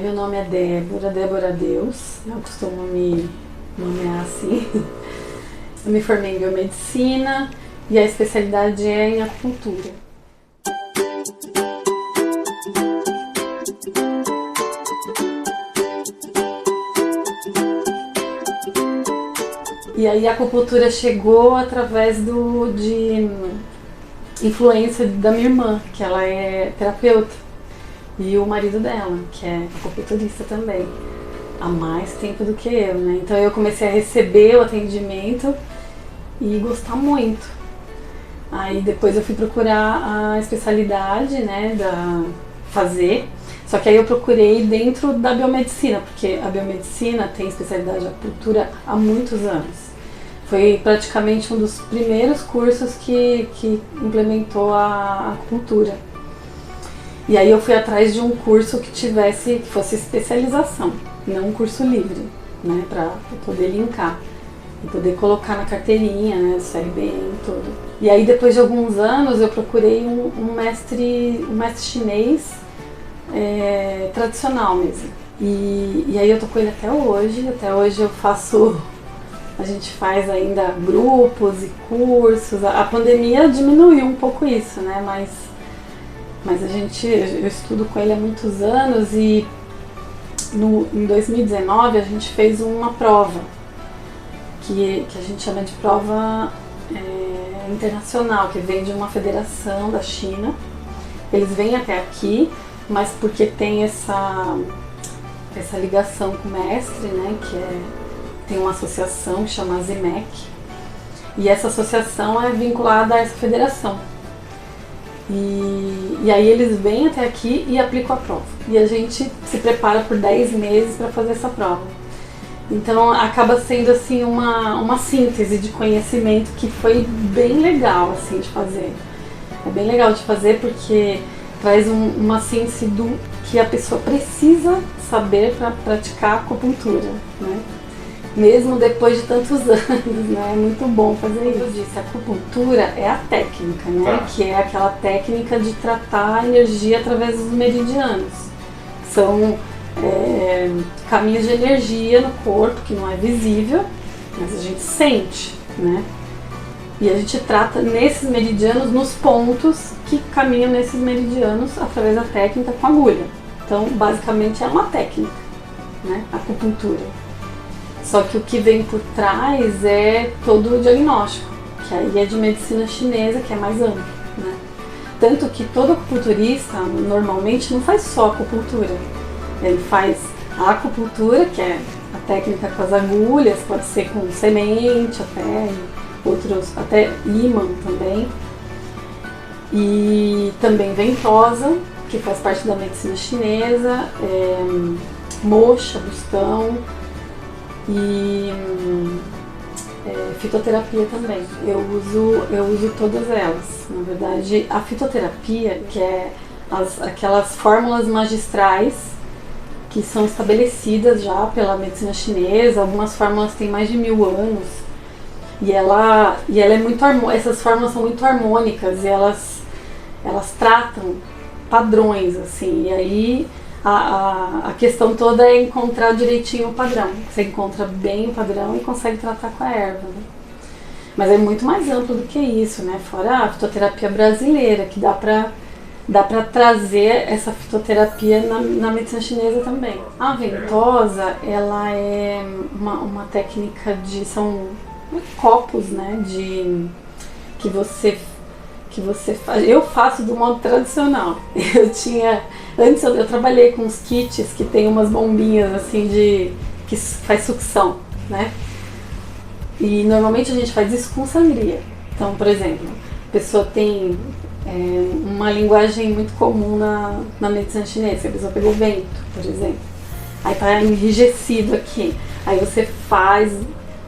Meu nome é Débora Deus, eu costumo me nomear assim. Eu me formei em biomedicina e a especialidade é em acupuntura. E aí a acupuntura chegou através de influência da minha irmã, que ela é terapeuta. E o marido dela, que é acupunturista também, há mais tempo do que eu, né? Então eu comecei a receber o atendimento e gostar muito. Aí depois eu fui procurar a especialidade, né, fazer. Só que aí eu procurei dentro da biomedicina, porque a biomedicina tem especialidade de acupuntura há muitos anos. Foi praticamente um dos primeiros cursos que implementou a acupuntura. E aí eu fui atrás de um curso que fosse especialização, não um curso livre, né, para poder linkar e poder colocar na carteirinha, né, do CRBM e tudo. E aí depois de alguns anos eu procurei um mestre chinês tradicional mesmo. E aí eu tô com ele até hoje eu faço, a gente faz ainda grupos e cursos. A pandemia diminuiu um pouco isso, né, mas eu estudo com ele há muitos anos e em 2019 a gente fez uma prova que a gente chama de prova internacional, que vem de uma federação da China. Eles vêm até aqui, mas porque tem essa ligação com o mestre, né, tem uma associação que chama ZIMEC, e essa associação é vinculada a essa federação. E aí eles vêm até aqui e aplicam a prova. E a gente se prepara por 10 meses para fazer essa prova. Então acaba sendo assim uma síntese de conhecimento que foi bem legal assim, de fazer. É bem legal de fazer porque traz uma síntese do que a pessoa precisa saber para praticar acupuntura, né? Mesmo depois de tantos anos, né? É muito bom fazer isso. Eu disse, a acupuntura é a técnica, né? Que é aquela técnica de tratar a energia através dos meridianos. São caminhos de energia no corpo que não é visível, mas a gente sente, né? E a gente trata nesses meridianos, nos pontos que caminham nesses meridianos através da técnica com agulha. Então, basicamente é uma técnica, né? A acupuntura. Só que o que vem por trás é todo o diagnóstico, que aí é de medicina chinesa, que é mais amplo, né? Tanto que todo acupunturista normalmente não faz só acupuntura. Ele faz a acupuntura, que é a técnica com as agulhas, pode ser com semente até, outros até ímã também. E também ventosa, que faz parte da medicina chinesa, moxa, bustão, e fitoterapia também. Eu uso todas elas. Na verdade, a fitoterapia, que é aquelas fórmulas magistrais que são estabelecidas já pela medicina chinesa. Algumas fórmulas têm mais de 1000 anos e ela é muito essas fórmulas são muito harmônicas e elas tratam padrões assim. E aí a questão toda é encontrar direitinho o padrão. Você encontra bem o padrão e consegue tratar com a erva, né? Mas é muito mais amplo do que isso, né? Fora a fitoterapia brasileira, que dá pra trazer essa fitoterapia na medicina chinesa também. A ventosa, ela é uma técnica são copos, né? Que você faz. Eu faço do modo tradicional. Antes eu trabalhei com uns kits que tem umas bombinhas assim que faz sucção, né? E normalmente a gente faz isso com sangria. Então, por exemplo, a pessoa tem uma linguagem muito comum na medicina chinesa. A pessoa pegou vento, por exemplo. Aí tá enrijecido aqui. Aí você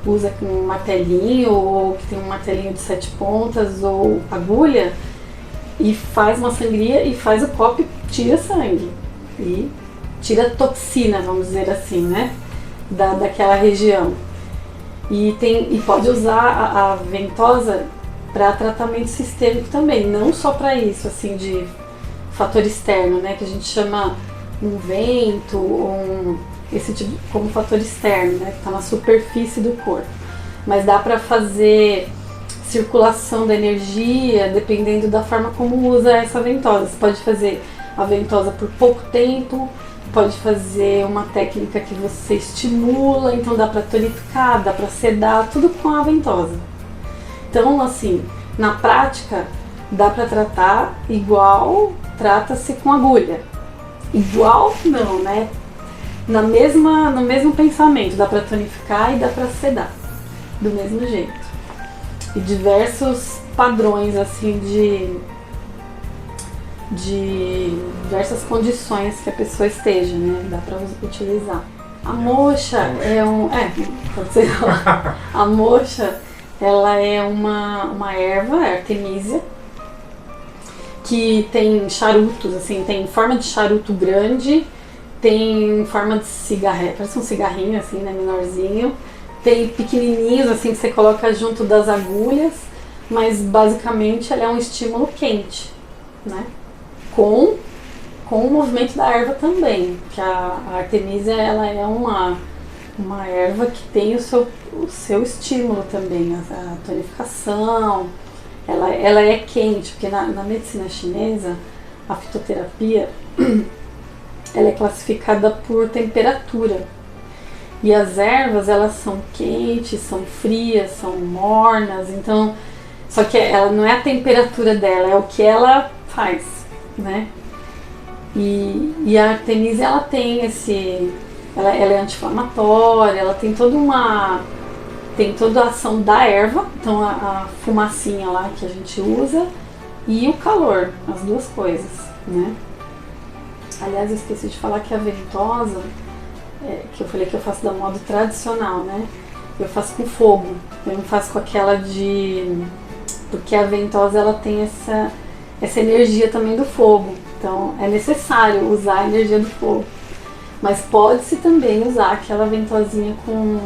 usa com um martelinho, ou que tem um martelinho de 7 pontas, ou agulha, e faz uma sangria e faz o copo e tira sangue. E tira toxina, vamos dizer assim, né? Daquela região. E pode usar a ventosa para tratamento sistêmico também, não só para isso, assim, de fator externo, né? Que a gente chama um vento, esse tipo, como fator externo, né, que está na superfície do corpo. Mas dá para fazer circulação da energia dependendo da forma como usa essa ventosa. Você pode fazer a ventosa por pouco tempo, pode fazer uma técnica que você estimula, então dá para tonificar, dá para sedar, tudo com a ventosa. Então, assim, na prática, dá para tratar igual trata-se com agulha. Igual não, né? No mesmo pensamento, dá para tonificar e dá para sedar, do mesmo jeito. E diversos padrões, assim, de diversas condições que a pessoa esteja, né? Dá para utilizar. A moxa pode ser. A moxa, ela é uma erva, a Artemisia, que tem charutos, assim, tem forma de charuto grande, tem forma de cigarro, parece um cigarrinho, assim, né, menorzinho. Tem pequenininhos, assim, que você coloca junto das agulhas, mas basicamente ela é um estímulo quente, né? Com o movimento da erva também, que a Artemisia, ela é uma erva que tem o seu estímulo também, a tonificação. Ela é quente, porque na medicina chinesa, a fitoterapia, ela é classificada por temperatura. E as ervas, elas são quentes, são frias, são mornas, então, só que ela não é a temperatura dela, é o que ela faz, né? E a Artemisia, ela tem ela é anti-inflamatória, ela tem toda a ação da erva, então a fumacinha lá que a gente usa e o calor, as duas coisas, né? Aliás, eu esqueci de falar que a ventosa, que eu falei que eu faço da modo tradicional, né? Eu faço com fogo, eu não faço com aquela porque a ventosa, ela tem essa energia também do fogo, então é necessário usar a energia do fogo. Mas pode-se também usar aquela ventosinha com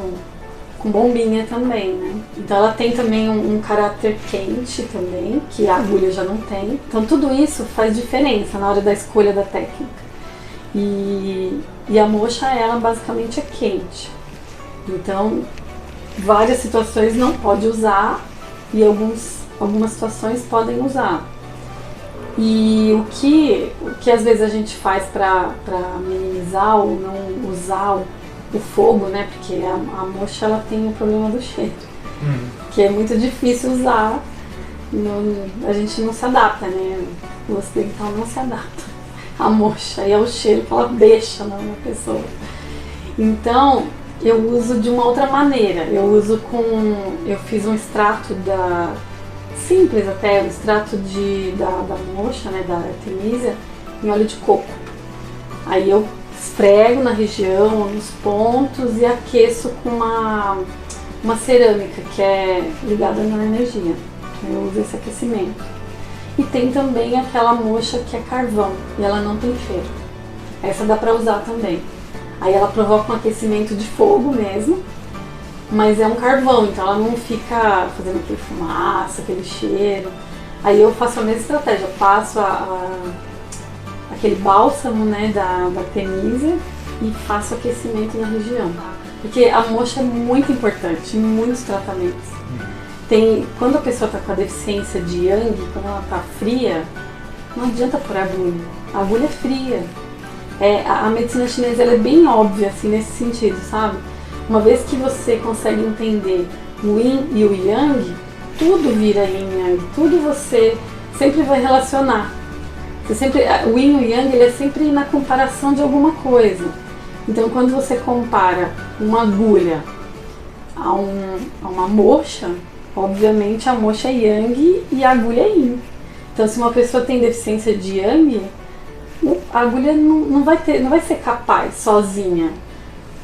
bombinha também, né? Então ela tem também um caráter quente também, que a agulha já não tem. Então tudo isso faz diferença na hora da escolha da técnica. E a moxa, ela basicamente é quente. Então várias situações não pode usar e algumas situações podem usar. E o que às vezes a gente faz para minimizar ou não usar o fogo, né? Porque a moxa, ela tem o problema do cheiro, que é muito difícil usar, a gente não se adapta, né? O ocidental não se adapta à moxa e ao cheiro que ela deixa na pessoa. Então eu uso de uma outra maneira, eu fiz um extrato simples até, um extrato da moxa, né, da Artemisia, em óleo de coco. Aí eu esfrego na região, nos pontos, e aqueço com uma cerâmica que é ligada na energia. Eu uso esse aquecimento. E tem também aquela moxa que é carvão, e ela não tem cheiro. Essa dá pra usar também. Aí ela provoca um aquecimento de fogo mesmo, mas é um carvão, então ela não fica fazendo aquele fumaça, aquele cheiro. Aí eu faço a mesma estratégia, eu passo aquele bálsamo, né, da Artemisia e faço aquecimento na região. Porque a moxa é muito importante em muitos tratamentos. Quando a pessoa está com a deficiência de yang, quando ela está fria, não adianta pôr agulha. A agulha é fria. A medicina chinesa, ela é bem óbvia assim, nesse sentido, sabe? Uma vez que você consegue entender o yin e o yang, tudo vira yin e yang, tudo você sempre vai relacionar. O yin e o yang, ele é sempre na comparação de alguma coisa. Então quando você compara uma agulha a uma moxa, obviamente a moxa é yang e a agulha é yin. Então se uma pessoa tem deficiência de yang, a agulha não vai ser capaz sozinha.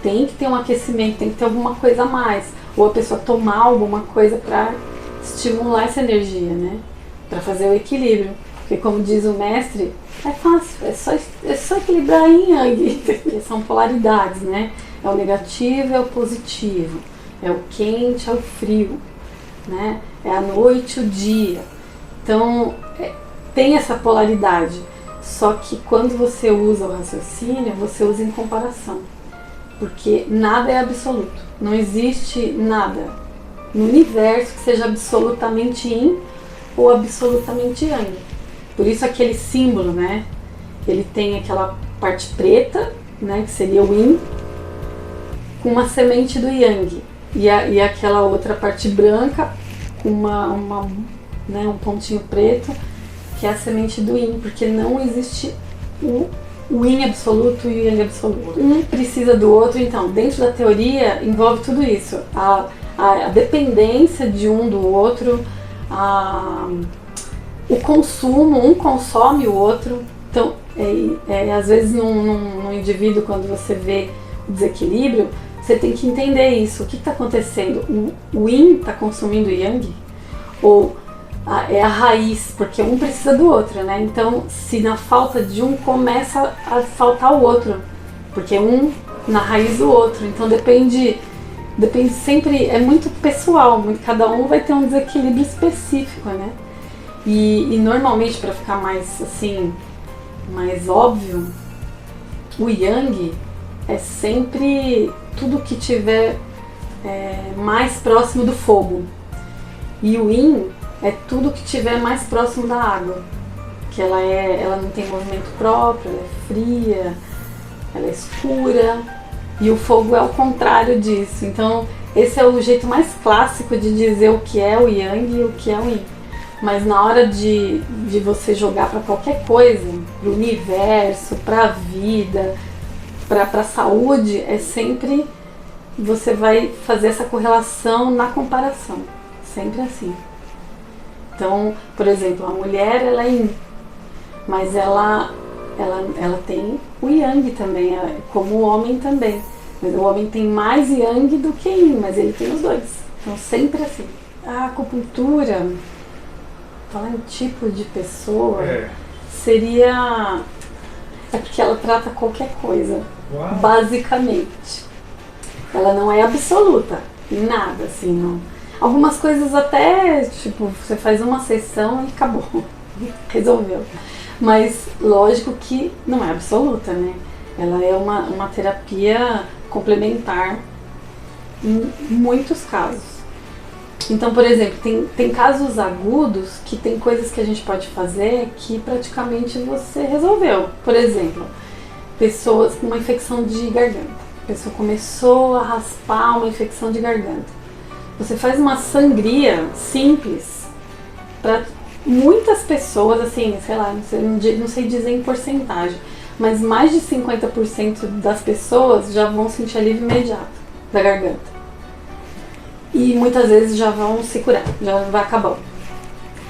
Tem que ter um aquecimento, tem que ter alguma coisa a mais. Ou a pessoa tomar alguma coisa para estimular essa energia, né? Para fazer o equilíbrio. Porque como diz o mestre, é fácil, é só equilibrar yin e yang, porque são polaridades, né? É o negativo, é o positivo. É o quente, é o frio, né? É a noite, o dia. Então, tem essa polaridade. Só que quando você usa o raciocínio, você usa em comparação. Porque nada é absoluto. Não existe nada no universo que seja absolutamente yin ou absolutamente yang. Por isso aquele símbolo, né? Ele tem aquela parte preta, né, que seria o yin, com uma semente do yang. E aquela outra parte branca com né, um pontinho preto, que é a semente do yin, porque não existe o yin absoluto e o yang absoluto. Um precisa do outro, então, dentro da teoria envolve tudo isso. A dependência de um do outro, o consumo, um consome o outro. Então, às vezes num indivíduo, quando você vê o desequilíbrio, você tem que entender isso. O que está acontecendo? O yin está consumindo o yang? Ou é a raiz, porque um precisa do outro, né? Então, se na falta de um começa a faltar o outro, porque um na raiz do outro. Então depende sempre, é muito pessoal, cada um vai ter um desequilíbrio específico, né? E normalmente, para ficar mais assim, mais óbvio, o yang é sempre tudo que tiver mais próximo do fogo. E o yin é tudo que tiver mais próximo da água, que ela não tem movimento próprio, ela é fria, ela é escura, e o fogo é o contrário disso. Então esse é o jeito mais clássico de dizer o que é o yang e o que é o yin. Mas na hora de você jogar para qualquer coisa, para o universo, para a vida, para a saúde, é sempre você vai fazer essa correlação na comparação, sempre assim. Então, por exemplo, a mulher, ela é yin, mas ela tem o yang também, como o homem também. Mas o homem tem mais yang do que yin, mas ele tem os dois. Então, sempre assim. A acupuntura, falando em tipo de pessoa, seria... É porque ela trata qualquer coisa, basicamente. Ela não é absoluta, em nada, assim, não. Algumas coisas até, tipo, você faz uma sessão e acabou, resolveu. Mas lógico que não é absoluta, né? Ela é uma terapia complementar em muitos casos. Então, por exemplo, tem casos agudos que tem coisas que a gente pode fazer que praticamente você resolveu. Por exemplo, pessoas com uma infecção de garganta. A pessoa começou a raspar uma infecção de garganta. Você faz uma sangria simples para muitas pessoas, assim, sei lá, não sei dizer em porcentagem, mas mais de 50% das pessoas já vão sentir alívio imediato da garganta. E muitas vezes já vão se curar, já vai acabar.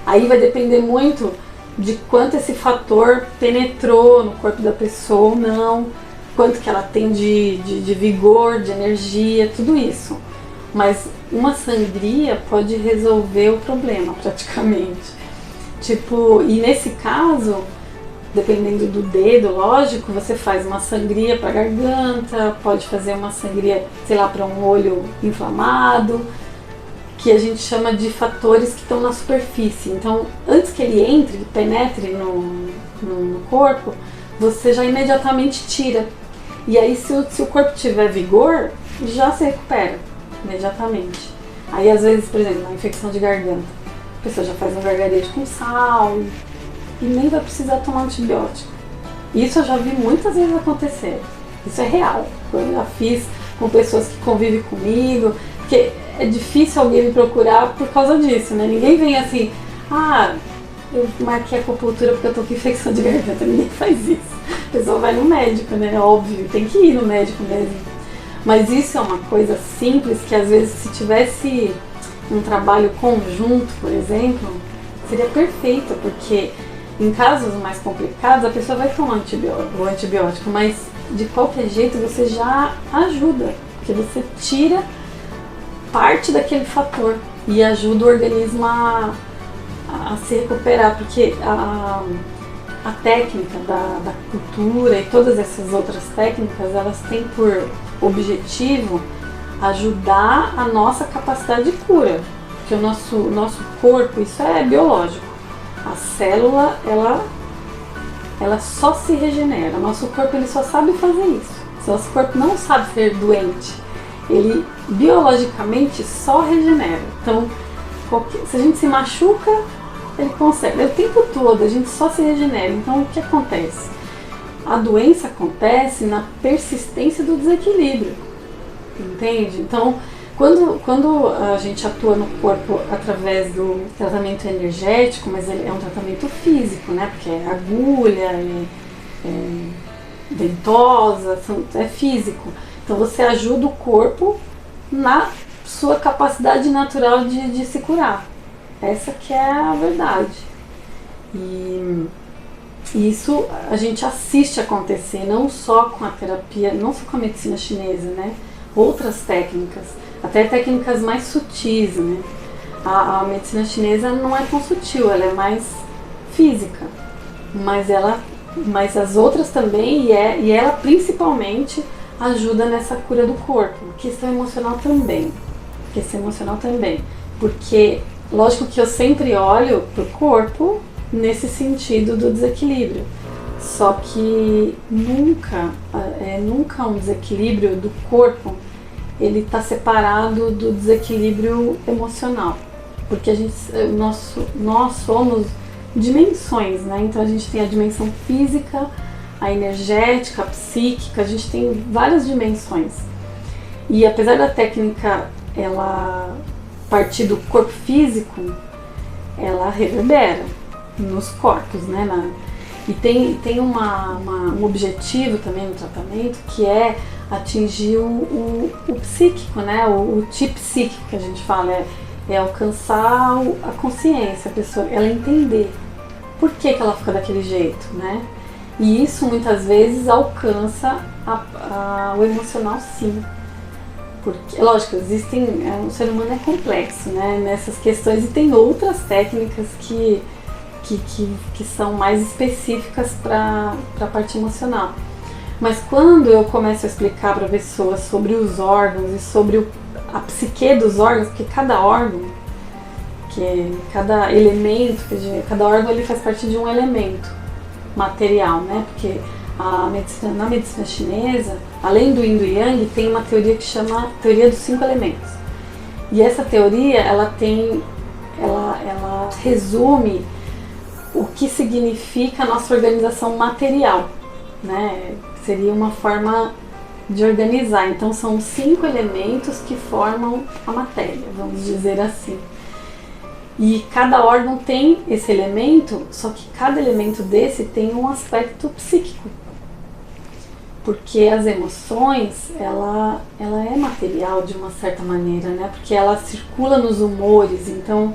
Aí vai depender muito de quanto esse fator penetrou no corpo da pessoa ou não, quanto que ela tem de vigor, de energia, tudo isso. Mas uma sangria pode resolver o problema, praticamente. Tipo, e nesse caso, dependendo do dedo, lógico, você faz uma sangria para garganta, pode fazer uma sangria, sei lá, para um olho inflamado, que a gente chama de fatores que estão na superfície. Então, antes que ele entre, penetre no corpo, você já imediatamente tira. E aí, se o corpo tiver vigor, já se recupera imediatamente. Aí, às vezes, por exemplo, na infecção de garganta, a pessoa já faz um gargarejo com sal e nem vai precisar tomar antibiótico. Isso eu já vi muitas vezes acontecer. Isso é real. Eu já fiz com pessoas que convivem comigo, porque é difícil alguém me procurar por causa disso, né? Ninguém vem assim, eu marquei a acupuntura porque eu tô com infecção de garganta. Ninguém faz isso. A pessoa vai no médico, né? Óbvio, tem que ir no médico mesmo. Mas isso é uma coisa simples que às vezes se tivesse um trabalho conjunto, por exemplo, seria perfeito, porque em casos mais complicados a pessoa vai tomar o antibiótico, mas de qualquer jeito você já ajuda, porque você tira parte daquele fator e ajuda o organismo a se recuperar, porque a técnica da acupuntura e todas essas outras técnicas, elas têm por objetivo ajudar a nossa capacidade de cura, porque o nosso corpo, isso é biológico. A célula, ela ela só se regenera. Nosso corpo ele só sabe fazer isso. Nosso corpo não sabe ser doente. Ele biologicamente só regenera. Então, se a gente se machuca, ele consegue. O tempo todo a gente só se regenera. Então, o que acontece? A doença acontece na persistência do desequilíbrio. Entende? Então, quando a gente atua no corpo através do tratamento energético, mas ele é um tratamento físico, né? Porque é agulha, ventosa, é físico. Então você ajuda o corpo na sua capacidade natural de se curar. Essa que é a verdade. E isso a gente assiste acontecer, não só com a terapia, não só com a medicina chinesa, né? Outras técnicas, até técnicas mais sutis, né? A medicina chinesa não é tão sutil, ela é mais física, mas as outras também, e ela principalmente ajuda nessa cura do corpo. Questão emocional também, porque lógico que eu sempre olho pro corpo nesse sentido do desequilíbrio, só que nunca um desequilíbrio do corpo ele está separado do desequilíbrio emocional, porque nós somos dimensões, né? Então a gente tem a dimensão física, a energética, a psíquica, a gente tem várias dimensões. E apesar da técnica ela partir do corpo físico, ela reverbera nos corpos, né? E tem um objetivo também no tratamento, que é atingir o psíquico, né? O tipo psíquico que a gente fala, é alcançar a consciência, a pessoa, ela entender por que ela fica daquele jeito, né? E isso muitas vezes alcança o emocional, sim. Porque, lógico, o ser humano é complexo, né? Nessas questões, e tem outras técnicas que são mais específicas para a parte emocional. Mas quando eu começo a explicar para pessoas sobre os órgãos e sobre a psique dos órgãos, porque cada órgão, cada elemento, cada órgão ele faz parte de um elemento material, né? Porque na medicina chinesa, além do Yin e do Yang, tem uma teoria que chama Teoria dos 5 Elementos. E essa teoria, ela resume o que significa a nossa organização material, né? Seria uma forma de organizar. Então são 5 elementos que formam a matéria, vamos dizer assim. E cada órgão tem esse elemento, só que cada elemento desse tem um aspecto psíquico. Porque as emoções, ela é material de uma certa maneira, né? Porque ela circula nos humores, então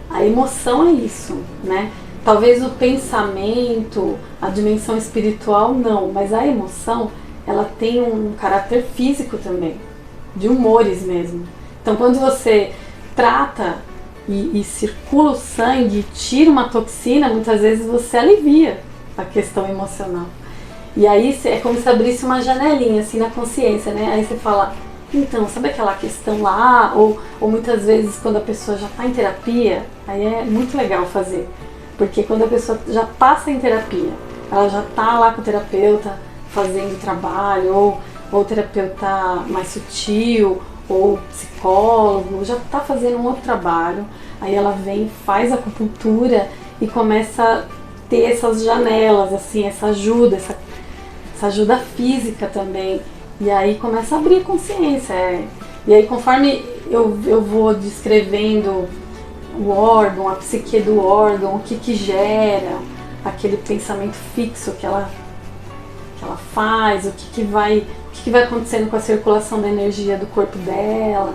a emoção é isso, né? Talvez o pensamento, a dimensão espiritual não, mas a emoção, ela tem um caráter físico também, de humores mesmo. Então quando você trata e circula o sangue, tira uma toxina, muitas vezes você alivia a questão emocional. E aí é como se abrisse uma janelinha assim na consciência, né? Aí você fala, então, sabe aquela questão lá? Ou muitas vezes quando a pessoa já está em terapia, aí é muito legal fazer. Porque quando a pessoa já passa em terapia, ela já está lá com o terapeuta fazendo trabalho, ou o terapeuta mais sutil, ou psicólogo, já está fazendo um outro trabalho, aí ela vem, faz acupuntura e começa a ter essas janelas, assim, essa ajuda física também, e aí começa a abrir a consciência. E aí conforme eu vou descrevendo o órgão, a psique do órgão, o que gera aquele pensamento fixo que ela faz, o que vai acontecendo com a circulação da energia do corpo dela.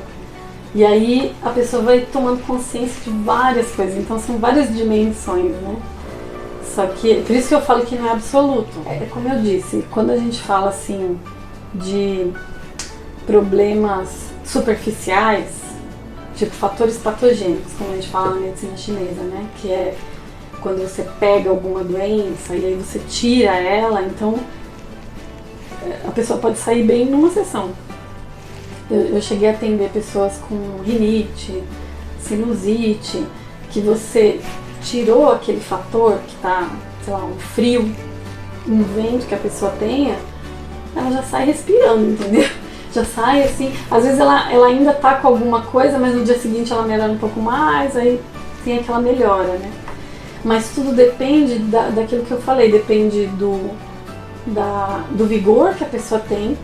E aí a pessoa vai tomando consciência de várias coisas, então são várias dimensões, né? Só que, por isso que eu falo que não é absoluto. É como eu disse, quando a gente fala assim de problemas superficiais, tipo fatores patogênicos, como a gente fala na medicina chinesa, né? Que é quando você pega alguma doença e aí você tira ela, então a pessoa pode sair bem numa sessão. Eu cheguei a atender pessoas com rinite, sinusite, que você tirou aquele fator que tá, sei lá, um frio, um vento que a pessoa tenha, ela já sai respirando, entendeu? Já sai assim, às vezes ela ainda tá com alguma coisa, mas no dia seguinte ela melhora um pouco mais, aí tem aquela melhora, né? Mas tudo depende daquilo que eu falei, depende do vigor que a pessoa tem,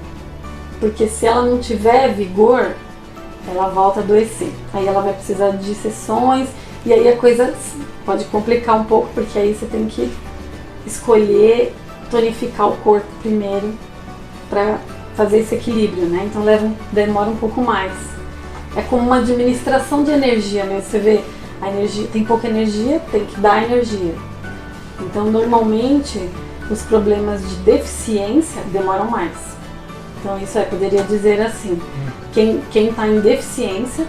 porque se ela não tiver vigor, ela volta a adoecer. Aí ela vai precisar de sessões, e aí a coisa pode complicar um pouco, porque aí você tem que escolher tonificar o corpo primeiro para fazer esse equilíbrio, né? Então demora um pouco mais. É como uma administração de energia, né? Você vê, a energia, tem pouca energia, tem que dar energia. Então, normalmente, os problemas de deficiência demoram mais. Então, isso poderia dizer assim, quem está em deficiência,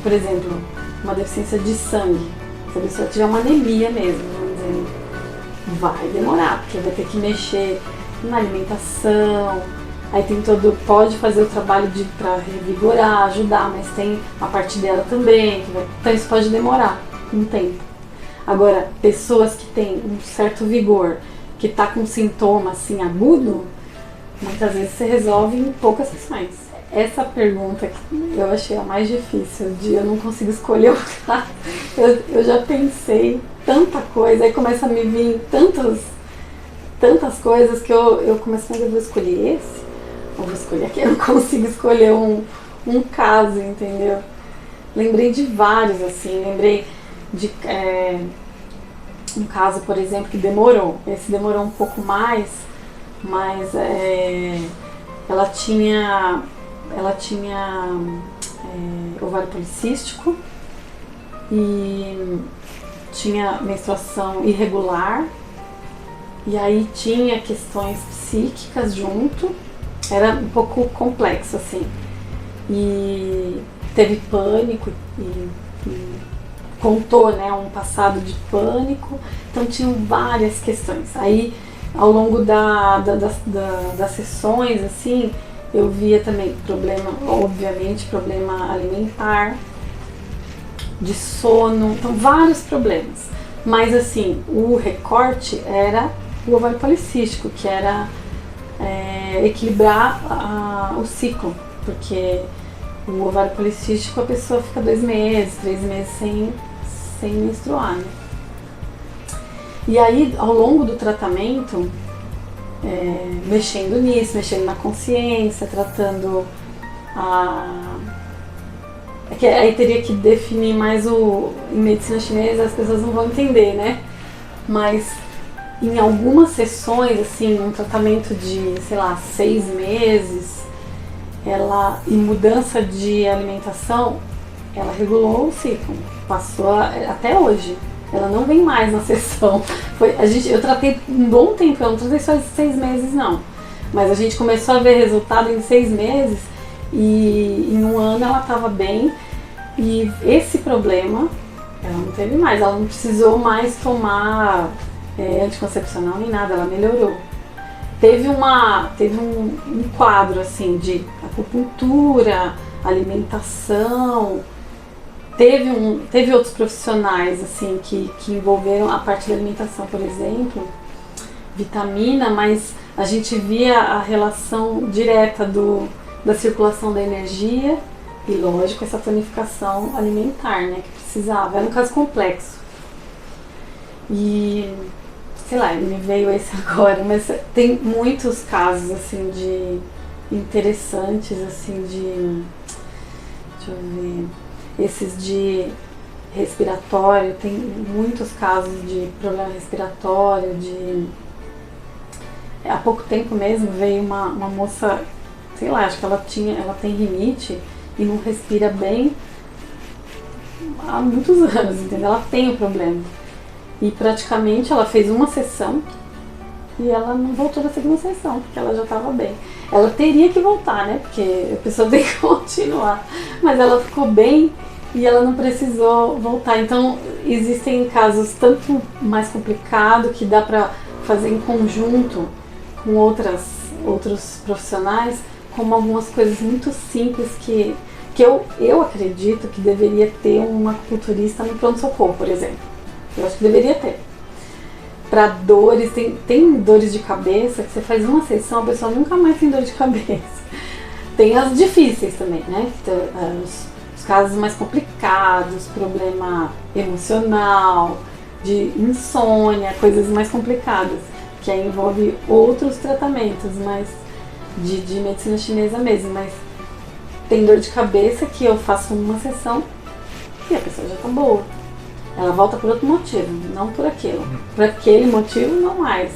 por exemplo, uma deficiência de sangue, se a pessoa tiver uma anemia mesmo, vamos dizer, vai demorar, porque vai ter que mexer na alimentação, aí tem pode fazer o trabalho para revigorar, ajudar, mas tem a parte dela também, então isso pode demorar um tempo. Agora, pessoas que têm um certo vigor, que está com sintoma assim agudo, muitas vezes você resolve em poucas sessões. Essa pergunta que eu achei a mais difícil, eu não consigo escolher o caso. Eu já pensei tanta coisa, aí começa a me vir tantas coisas que eu começo a pensar, eu vou escolher esse? Ou vou escolher aquele? Eu não consigo escolher um caso, entendeu? Lembrei de vários, assim, lembrei de um caso, por exemplo, que demorou. Esse demorou um pouco mais, mas ela tinha ovário policístico e tinha menstruação irregular, e aí tinha questões psíquicas junto, era um pouco complexo assim, e teve pânico e contou, né, um passado de pânico, então tinham várias questões. Aí ao longo das sessões, assim, eu via também obviamente problema alimentar, de sono, então vários problemas. Mas assim, o recorte era o ovário policístico, que era equilibrar o ciclo, porque o ovário policístico a pessoa fica 2 meses, 3 meses sem menstruar, né? E aí, ao longo do tratamento, mexendo nisso, mexendo na consciência, tratando aí teria que definir mais em medicina chinesa, as pessoas não vão entender, né? Mas em algumas sessões, assim, um tratamento de, sei lá, 6 meses, em mudança de alimentação, ela regulou o ciclo, passou até hoje. Ela não vem mais na sessão. Eu tratei um bom tempo, eu não tratei só 6 meses não. Mas a gente começou a ver resultado em 6 meses e em 1 ano ela estava bem. E esse problema ela não teve mais, ela não precisou mais tomar anticoncepcional nem nada, ela melhorou. Teve um quadro assim de acupuntura, alimentação. Teve outros profissionais assim que envolveram a parte da alimentação, por exemplo, vitamina, mas a gente via a relação direta da circulação da energia e, lógico, essa tonificação alimentar, né, que precisava. Era um caso complexo. E, sei lá, me veio esse agora, mas tem muitos casos assim de interessantes, assim, deixa eu ver. Esses de respiratório, tem muitos casos de problema respiratório, há pouco tempo mesmo veio uma moça, sei lá, acho que ela tem rinite e não respira bem há muitos anos, entendeu? Ela tem o problema. E praticamente ela fez uma sessão e ela não voltou da segunda sessão, porque ela já estava bem. Ela teria que voltar, né? Porque a pessoa tem que continuar. Mas ela ficou bem e ela não precisou voltar. Então, existem casos tanto mais complicados que dá para fazer em conjunto com outros profissionais, como algumas coisas muito simples que eu acredito que deveria ter um acupunturista no pronto-socorro, por exemplo. Eu acho que deveria ter. para dores, tem dores de cabeça que você faz uma sessão, a pessoa nunca mais tem dor de cabeça. Tem as difíceis também, né? Os casos mais complicados, problema emocional, de insônia, coisas mais complicadas, que aí envolve outros tratamentos, mas de medicina chinesa mesmo, mas tem dor de cabeça que eu faço uma sessão e a pessoa já tá boa. Ela volta por outro motivo, não por aquilo. Por aquele motivo, não mais.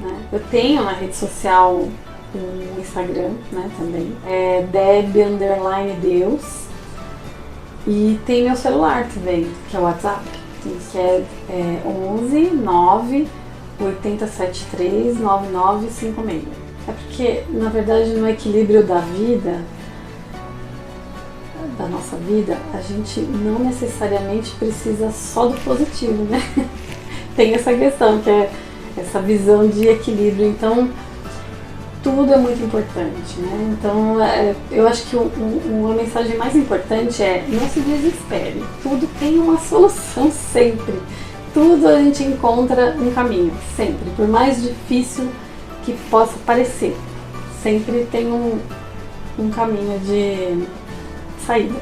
Né? Eu tenho na rede social um Instagram, né, também. É Deb_Deus. E tem meu celular também, que é o WhatsApp, que é 11 9 8073 9956. É porque, na verdade, no equilíbrio da vida, da nossa vida, a gente não necessariamente precisa só do positivo, né? Tem essa questão, que é essa visão de equilíbrio. Então, tudo é muito importante, né? Então, eu acho que uma mensagem mais importante é: não se desespere. Tudo tem uma solução sempre. Tudo a gente encontra um caminho, sempre. Por mais difícil que possa parecer, sempre tem um caminho de saída.